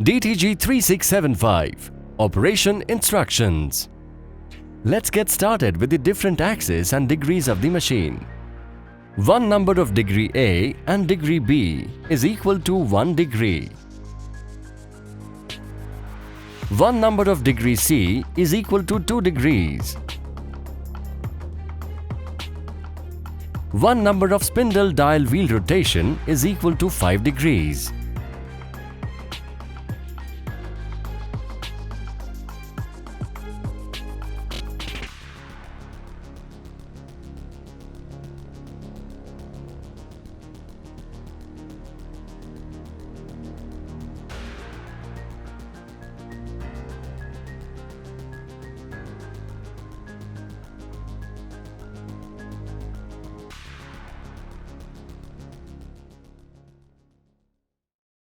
DTG 3675 Operation Instructions. Let's get started with the different axes and degrees of the machine. One number of degree A and degree B is equal to 1 degree. One number of degree C is equal to 2 degrees. One number of spindle dial wheel rotation is equal to 5 degrees.